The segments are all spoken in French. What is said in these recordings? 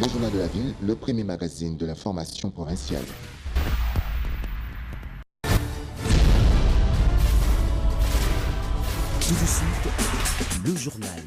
Le Journal de la Ville, le premier magazine de l'information provinciale. Tout de suite, le journal.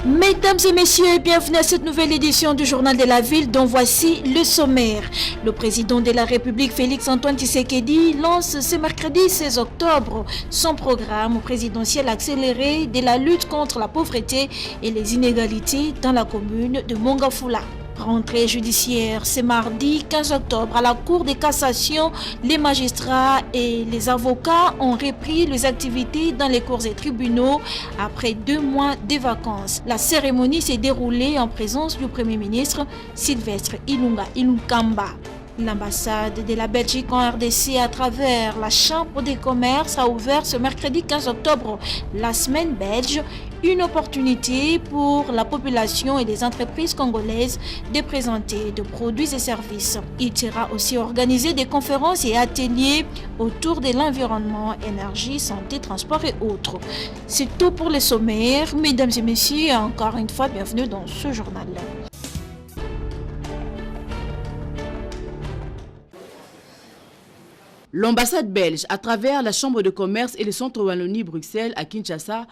Mesdames et messieurs, bienvenue à cette nouvelle édition du Journal de la Ville dont voici le sommaire. Le président de la République, Félix-Antoine Tshisekedi, lance ce mercredi 16 octobre son programme présidentiel accéléré de la lutte contre la pauvreté et les inégalités dans la commune de Mongafula. Rentrée judiciaire ce mardi 15 octobre à la Cour de cassation, les magistrats et les avocats ont repris les activités dans les cours et tribunaux après 2 mois de vacances. La cérémonie s'est déroulée en présence du Premier ministre Sylvestre Ilunga Ilunkamba. L'ambassade de la Belgique en RDC à travers la Chambre des commerces a ouvert ce mercredi 15 octobre la semaine belge, une opportunité pour la population et les entreprises congolaises de présenter de produits et services. Il sera aussi organisé des conférences et ateliers autour de l'environnement, énergie, santé, transport et autres. C'est tout pour les sommaires. Mesdames et messieurs, encore une fois, bienvenue dans ce journal. L'ambassade belge, à travers la Chambre de commerce et le Centre Wallonie-Bruxelles à Kinshasa,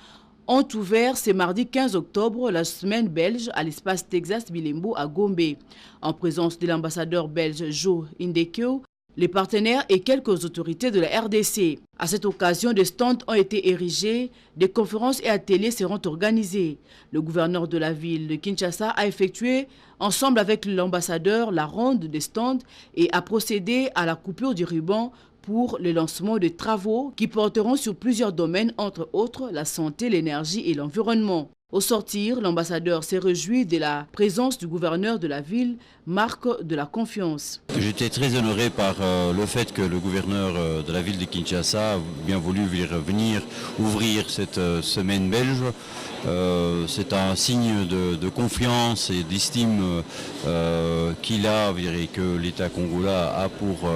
ont ouvert ce mardi 15 octobre la semaine belge à l'espace Texas Bilembo à Gombe. En présence de l'ambassadeur belge Joe Indekyo, les partenaires et quelques autorités de la RDC. À cette occasion, des stands ont été érigés, des conférences et ateliers seront organisés. Le gouverneur de la ville de Kinshasa a effectué, ensemble avec l'ambassadeur, la ronde des stands et a procédé à la coupure du ruban pour le lancement de travaux qui porteront sur plusieurs domaines, entre autres la santé, l'énergie et l'environnement. Au sortir, l'ambassadeur s'est réjoui de la présence du gouverneur de la ville, marque de la confiance. J'étais très honoré par le fait que le gouverneur de la ville de Kinshasa a bien voulu venir ouvrir cette semaine belge. C'est un signe de confiance et d'estime qu'il a et que l'État congolais a pour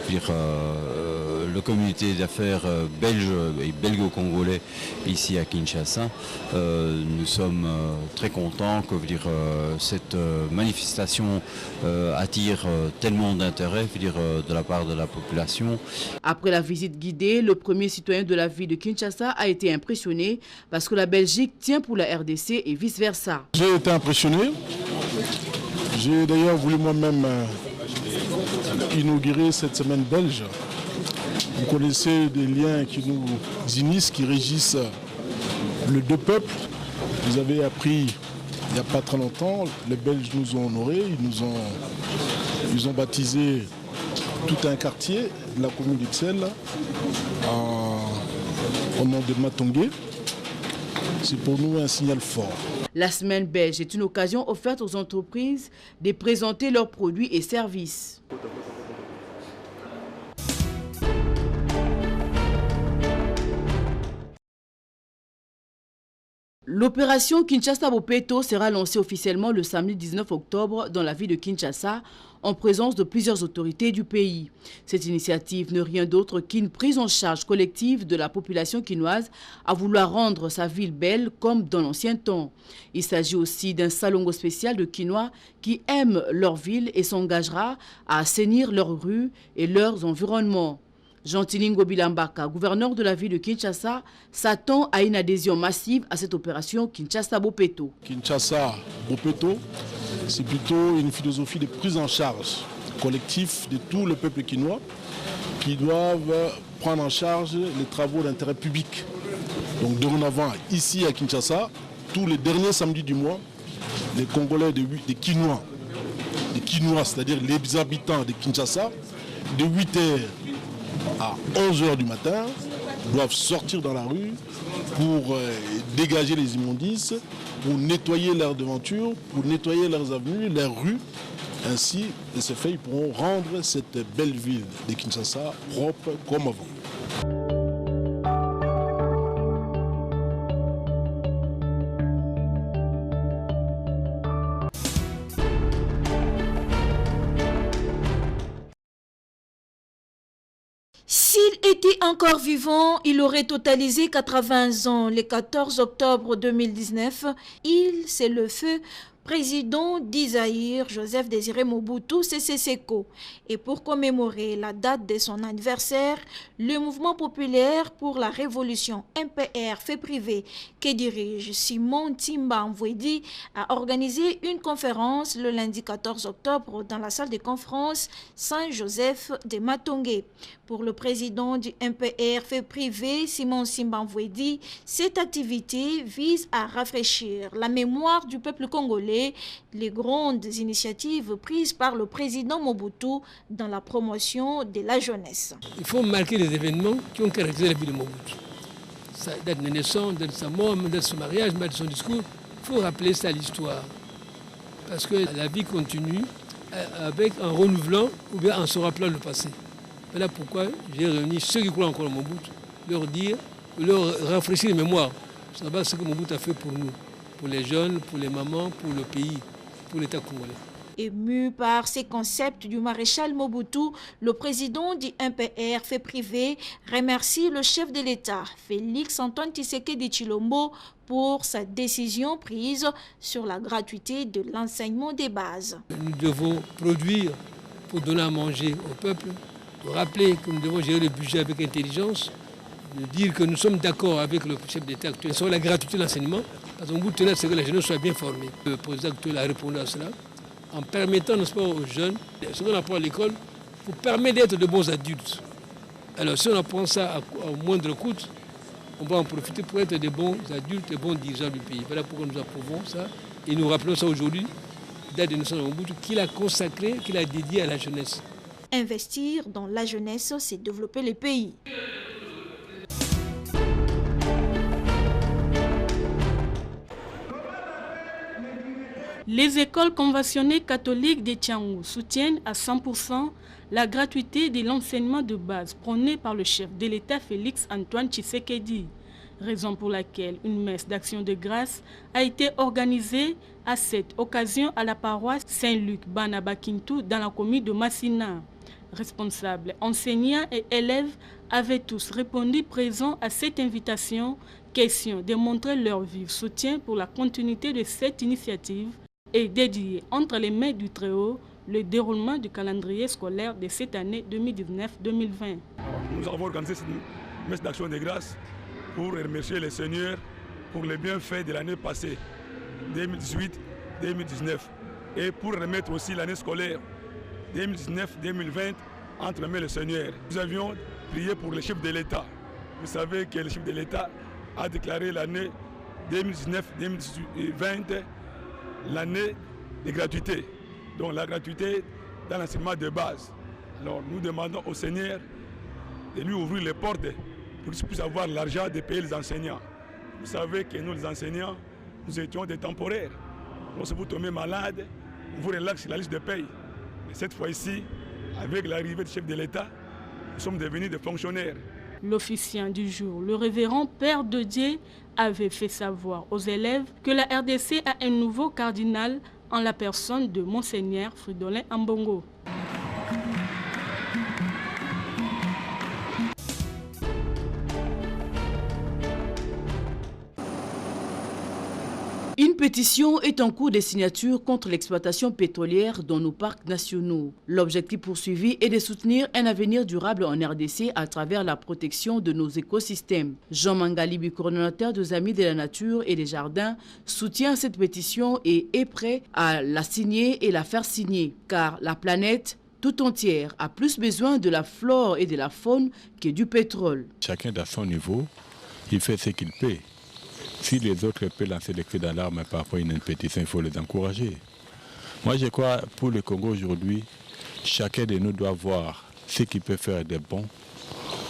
la communauté d'affaires belge et belgo-congolais ici à Kinshasa. Nous sommes très contents que cette manifestation attire tellement d'intérêt de la part de la population. Après la visite guidée, le premier citoyen de la ville de Kinshasa a été impressionné parce que la Belgique tient pour la RDC et vice-versa. J'ai été impressionné. J'ai d'ailleurs voulu moi-même inaugurer cette semaine belge. Vous connaissez des liens qui nous unissent, qui régissent les deux peuples. Vous avez appris il n'y a pas très longtemps, les Belges nous ont honorés, ils ont baptisé tout un quartier de la commune d'Ixelles au nom de Matongé. C'est pour nous un signal fort. La semaine belge est une occasion offerte aux entreprises de présenter leurs produits et services. L'opération Kinshasa-Bopeto sera lancée officiellement le samedi 19 octobre dans la ville de Kinshasa en présence de plusieurs autorités du pays. Cette initiative n'est rien d'autre qu'une prise en charge collective de la population quinoise à vouloir rendre sa ville belle comme dans l'ancien temps. Il s'agit aussi d'un salongo spécial de Quinois qui aiment leur ville et s'engagera à assainir leurs rues et leurs environnements. Jean-Tilingo Bilambaka, gouverneur de la ville de Kinshasa, s'attend à une adhésion massive à cette opération Kinshasa-Bopeto. Kinshasa-Bopeto, c'est plutôt une philosophie de prise en charge collective de tout le peuple quinois qui doivent prendre en charge les travaux d'intérêt public. Donc dorénavant, ici à Kinshasa, tous les derniers samedis du mois, les Congolais des Quinois, c'est-à-dire les habitants de Kinshasa, de 8h à 11h du matin, doivent sortir dans la rue pour dégager les immondices, pour nettoyer leurs devantures, pour nettoyer leurs avenues, leurs rues. Ainsi, de ce fait, ils pourront rendre cette belle ville de Kinshasa propre comme avant. S'il était encore vivant, il aurait totalisé 80 ans. Le 14 octobre 2019, il, c'est le feu président d'Isaïr, Joseph Désiré Mobutu Sese Seko. Et pour commémorer la date de son anniversaire, le mouvement populaire pour la révolution MPR fait privé que dirige Simon Timba Mvwedi a organisé une conférence le lundi 14 octobre dans la salle de conférence Saint-Joseph de Matongé. Pour le président du MPR fait privé, Simon Timba Mvwedi, cette activité vise à rafraîchir la mémoire du peuple congolais, les grandes initiatives prises par le président Mobutu dans la promotion de la jeunesse. Il faut marquer les événements qui ont caractérisé la vie de Mobutu. Sa date de naissance, de sa mort, de son mariage, de son discours. Il faut rappeler ça à l'histoire. Parce que la vie continue avec en renouvelant ou bien en se rappelant le passé. Voilà pourquoi j'ai réuni ceux qui croient encore en Mobutu, leur rafraîchir les mémoires. Savoir ce que Mobutu a fait pour nous. Pour les jeunes, pour les mamans, pour le pays, pour l'État congolais. Ému par ces concepts du maréchal Mobutu, le président du MPR fait privé remercie le chef de l'État, Félix Antoine Tshisekedi Tshilombo, pour sa décision prise sur la gratuité de l'enseignement des bases. Nous devons produire pour donner à manger au peuple, pour rappeler que nous devons gérer le budget avec intelligence, de dire que nous sommes d'accord avec le chef d'État actuel sur la gratuité de l'enseignement. Parce qu'au bout de c'est que la jeunesse soit bien formée. Le président actuel a répondu à cela en permettant, n'est-ce pas, aux jeunes, ce qu'on apprend à l'école, pour permettre d'être de bons adultes. Alors si on apprend ça au moindre coût, on va en profiter pour être de bons adultes et bons dirigeants du pays. Voilà pourquoi nous approuvons ça. Et nous rappelons ça aujourd'hui, date de naissance de Mobutu, qu'il a consacré, qu'il a dédié à la jeunesse. Investir dans la jeunesse, c'est développer le pays. Les écoles conventionnées catholiques de Tiangou soutiennent à 100% la gratuité de l'enseignement de base prônée par le chef de l'État Félix Antoine Tshisekedi, raison pour laquelle une messe d'action de grâce a été organisée à cette occasion à la paroisse Saint-Luc Banabakintou dans la commune de Massina. Responsables, enseignants et élèves avaient tous répondu présents à cette invitation, question de montrer leur vif soutien pour la continuité de cette initiative et dédié entre les mains du Très-Haut le déroulement du calendrier scolaire de cette année 2019-2020. Nous avons organisé cette messe d'action de grâce pour remercier le Seigneur pour les bienfaits de l'année passée, 2018-2019, et pour remettre aussi l'année scolaire 2019-2020 entre les mains du Seigneur. Nous avions prié pour le chef de l'État. Vous savez que le chef de l'État a déclaré l'année 2019-2020 l'année de gratuité. Donc la gratuité dans l'enseignement de base. Alors nous demandons au Seigneur de lui ouvrir les portes pour qu'il puisse avoir l'argent de payer les enseignants. Vous savez que nous les enseignants, nous étions des temporaires. Lorsque vous tombez malade, on vous relaxe sur la liste de paye. Mais cette fois-ci, avec l'arrivée du chef de l'État, nous sommes devenus des fonctionnaires. L'officiant du jour, le révérend Père Didier, avait fait savoir aux élèves que la RDC a un nouveau cardinal en la personne de Monseigneur Fridolin Ambongo. Une pétition est en cours de signature contre l'exploitation pétrolière dans nos parcs nationaux. L'objectif poursuivi est de soutenir un avenir durable en RDC à travers la protection de nos écosystèmes. Jean Mangalibi, coordonnateur des Amis de la Nature et des Jardins, soutient cette pétition et est prêt à la signer et la faire signer, car la planète tout entière a plus besoin de la flore et de la faune que du pétrole. Chacun à son niveau, il fait ce qu'il peut. Si les autres peuvent lancer les cris d'alarme par rapport à une pétition, il faut les encourager. Moi, je crois pour le Congo aujourd'hui, chacun de nous doit voir ce qu'il peut faire de bon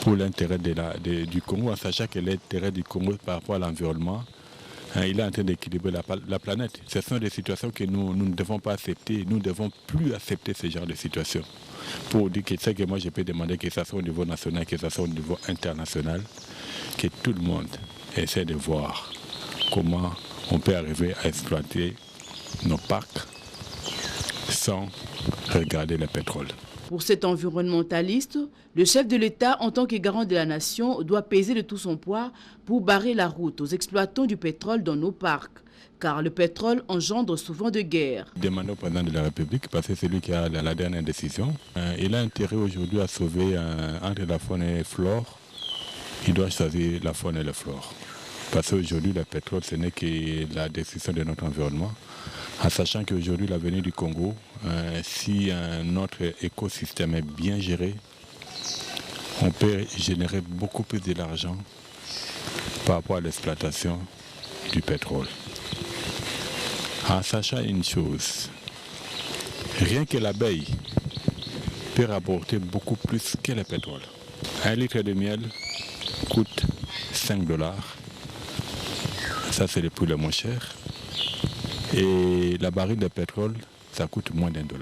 pour l'intérêt du Congo, en sachant que l'intérêt du Congo par rapport à l'environnement, il est en train d'équilibrer la planète. Ce sont des situations que nous ne devons pas accepter. Nous ne devons plus accepter ce genre de situations. Pour dire que c'est que moi je peux demander que ce soit au niveau national, que ce soit au niveau international, que tout le monde essaie de voir comment on peut arriver à exploiter nos parcs sans regarder le pétrole. Pour cet environnementaliste, le chef de l'État, en tant que garant de la nation, doit peser de tout son poids pour barrer la route aux exploitants du pétrole dans nos parcs. Car le pétrole engendre souvent de guerres. Demandons au président de la République, parce que c'est lui qui a la dernière décision, il a intérêt aujourd'hui à sauver entre la faune et la flore. Il doit choisir la faune et la flore. Parce qu'aujourd'hui, le pétrole, ce n'est que la destruction de notre environnement. En sachant qu'aujourd'hui, l'avenir du Congo, si notre écosystème est bien géré, on peut générer beaucoup plus d'argent par rapport à l'exploitation du pétrole. En sachant une chose, rien que l'abeille peut rapporter beaucoup plus que le pétrole. 1 litre de miel coûte 5 $. Ça, c'est le prix le moins cher. Et la baril de pétrole, ça coûte moins d'1 $.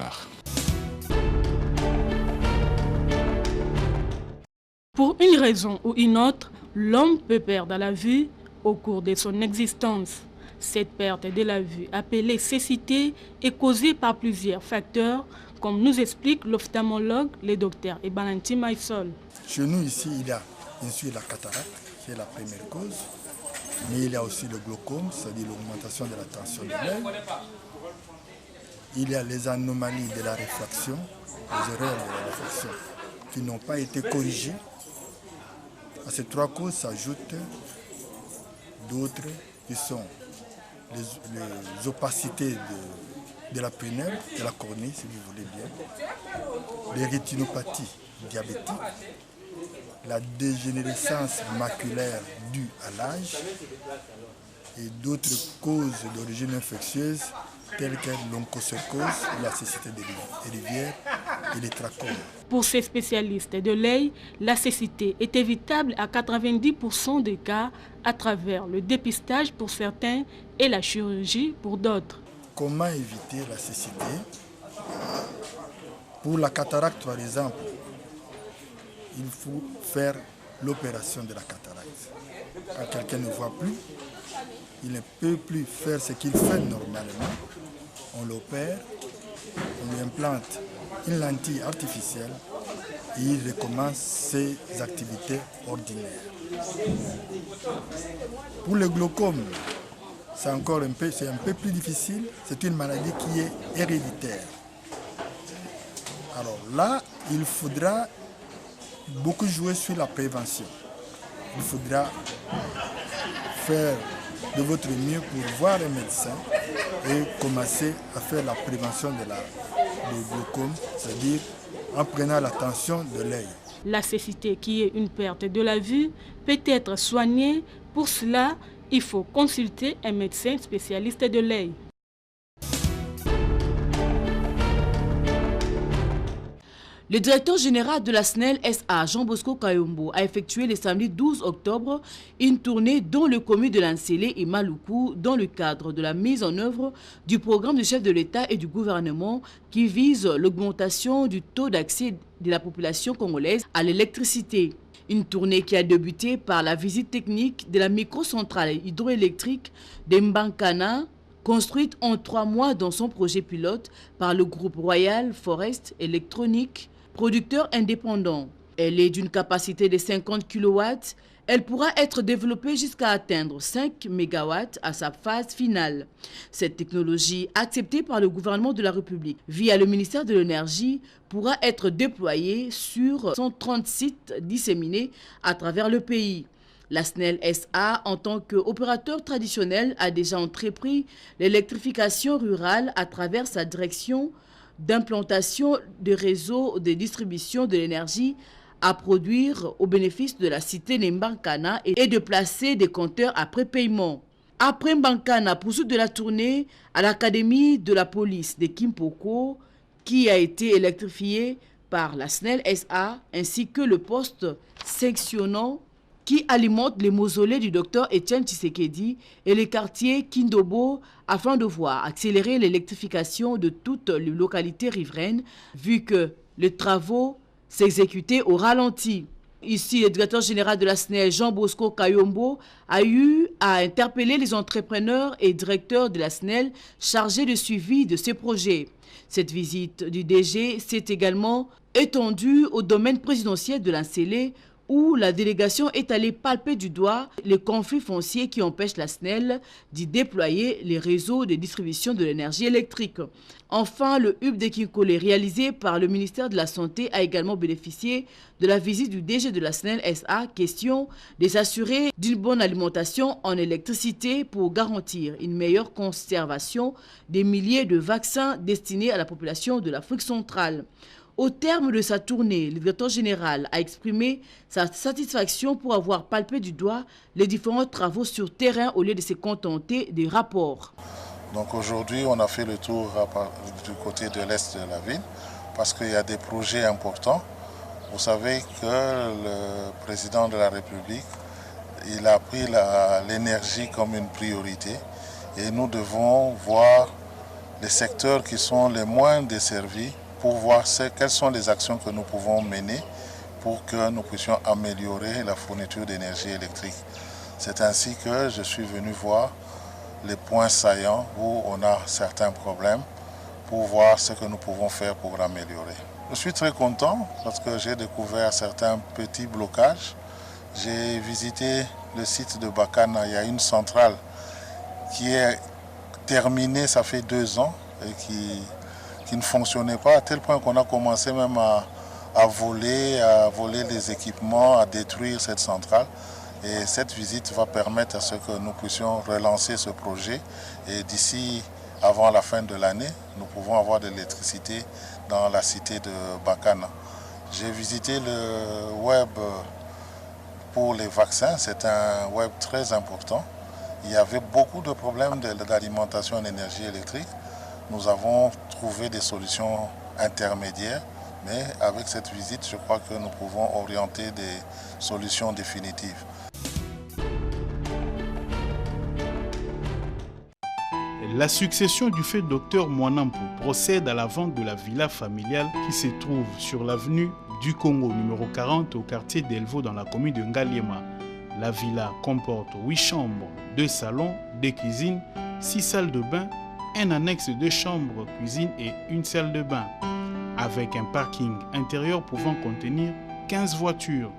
Pour une raison ou une autre, l'homme peut perdre la vue au cours de son existence. Cette perte de la vue, appelée cécité, est causée par plusieurs facteurs, comme nous explique l'ophtalmologue, le docteur Ebalanti Maïsol. Chez nous, ici, il y a bien sûr la cataracte, qui est la première cause, mais il y a aussi le glaucome, c'est-à-dire l'augmentation de la tension de l'œil. Il y a les anomalies de la réfraction, les erreurs de la réfraction, qui n'ont pas été corrigées. À ces 3 causes s'ajoutent d'autres qui sont les opacités de la prunelle, de la cornée, si vous voulez bien, les rétinopathies diabétiques, la dégénérescence maculaire due à l'âge et d'autres causes d'origine infectieuse telles que l'onchocercose, la cécité des rivières et les trachome. Pour ces spécialistes de l'œil, la cécité est évitable à 90% des cas à travers le dépistage pour certains et la chirurgie pour d'autres. Comment éviter la cécité? Pour la cataracte, par exemple, il faut faire l'opération de la cataracte. Quand quelqu'un ne voit plus, il ne peut plus faire ce qu'il fait normalement. On l'opère, on lui implante une lentille artificielle et il recommence ses activités ordinaires. Pour le glaucome, c'est un peu plus difficile. C'est une maladie qui est héréditaire. Alors là, il faudra beaucoup jouer sur la prévention. Il faudra faire de votre mieux pour voir un médecin et commencer à faire la prévention du glaucome, c'est-à-dire en prenant la tension de l'œil. La cécité, qui est une perte de la vue, peut être soignée. Pour cela, il faut consulter un médecin spécialiste de l'œil. Le directeur général de la SNEL SA, Jean-Bosco Kayombo, a effectué le samedi 12 octobre une tournée dans le commune de Lansélé et Maluku dans le cadre de la mise en œuvre du programme du chef de l'État et du gouvernement qui vise l'augmentation du taux d'accès de la population congolaise à l'électricité. Une tournée qui a débuté par la visite technique de la microcentrale hydroélectrique de Mbankana, construite en 3 mois dans son projet pilote par le groupe Royal Forest Electronic, producteur indépendant. Elle est d'une capacité de 50 kW. Elle pourra être développée jusqu'à atteindre 5 MW à sa phase finale. Cette technologie, acceptée par le gouvernement de la République via le ministère de l'Énergie, pourra être déployée sur 130 sites disséminés à travers le pays. La SNEL SA, en tant qu'opérateur traditionnel, a déjà entrepris l'électrification rurale à travers sa direction d'implantation de réseaux de distribution de l'énergie à produire au bénéfice de la cité de Mbankana et de placer des compteurs après paiement. Après Mbankana, poursuite de la tournée à l'académie de la police de Kimpoko, qui a été électrifiée par la SNEL SA, ainsi que le poste sectionnant qui alimente les mausolées du docteur Etienne Tshisekedi et les quartiers Kindobo afin de voir accélérer l'électrification de toutes les localités riveraines vu que les travaux s'exécutaient au ralenti. Ici, le directeur général de la SNEL, Jean Bosco Kayombo, a eu à interpeller les entrepreneurs et directeurs de la SNEL chargés du suivi de ces projets. Cette visite du DG s'est également étendue au domaine présidentiel de l'Ancélé, où la délégation est allée palper du doigt les conflits fonciers qui empêchent la SNEL d'y déployer les réseaux de distribution de l'énergie électrique. Enfin, le hub de Kinkole réalisé par le ministère de la Santé a également bénéficié de la visite du DG de la SNEL SA, question de s'assurer d'une bonne alimentation en électricité pour garantir une meilleure conservation des milliers de vaccins destinés à la population de l'Afrique centrale. Au terme de sa tournée, le directeur général a exprimé sa satisfaction pour avoir palpé du doigt les différents travaux sur terrain au lieu de se contenter des rapports. Donc aujourd'hui, on a fait le tour du côté de l'est de la ville parce qu'il y a des projets importants. Vous savez que le président de la République, il a pris l'énergie comme une priorité et nous devons voir les secteurs qui sont les moins desservis pour voir quelles sont les actions que nous pouvons mener pour que nous puissions améliorer la fourniture d'énergie électrique. C'est ainsi que je suis venu voir les points saillants où on a certains problèmes pour voir ce que nous pouvons faire pour l'améliorer. Je suis très content parce que j'ai découvert certains petits blocages. J'ai visité le site de Bakana, il y a une centrale qui est terminée, ça fait 2 ans et qui ne fonctionnait pas à tel point qu'on a commencé même à voler des équipements, à détruire cette centrale. Et cette visite va permettre à ce que nous puissions relancer ce projet. Et d'ici, avant la fin de l'année, nous pouvons avoir de l'électricité dans la cité de Bakana. J'ai visité le web pour les vaccins. C'est un web très important. Il y avait beaucoup de problèmes d'alimentation en énergie électrique. Nous avons trouvé des solutions intermédiaires, mais avec cette visite, je crois que nous pouvons orienter des solutions définitives. La succession du fait Dr Mwanampo procède à la vente de la villa familiale qui se trouve sur l'avenue du Congo numéro 40 au quartier d'Elvo dans la commune de Ngaliema. La villa comporte 8 chambres, 2 salons, 2 cuisines, 6 salles de bain, un annexe de chambres, cuisine et une salle de bain, avec un parking intérieur pouvant contenir 15 voitures.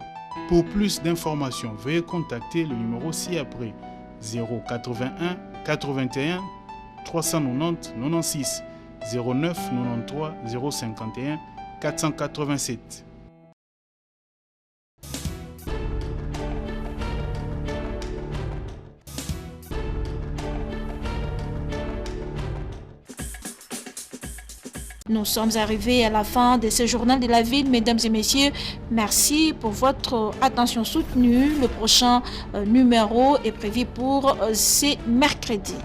Pour plus d'informations, veuillez contacter le numéro ci-après 081 81 390 96 09 93 051 487. Nous sommes arrivés à la fin de ce journal de la ville, mesdames et messieurs. Merci pour votre attention soutenue. Le prochain numéro est prévu pour ce mercredi.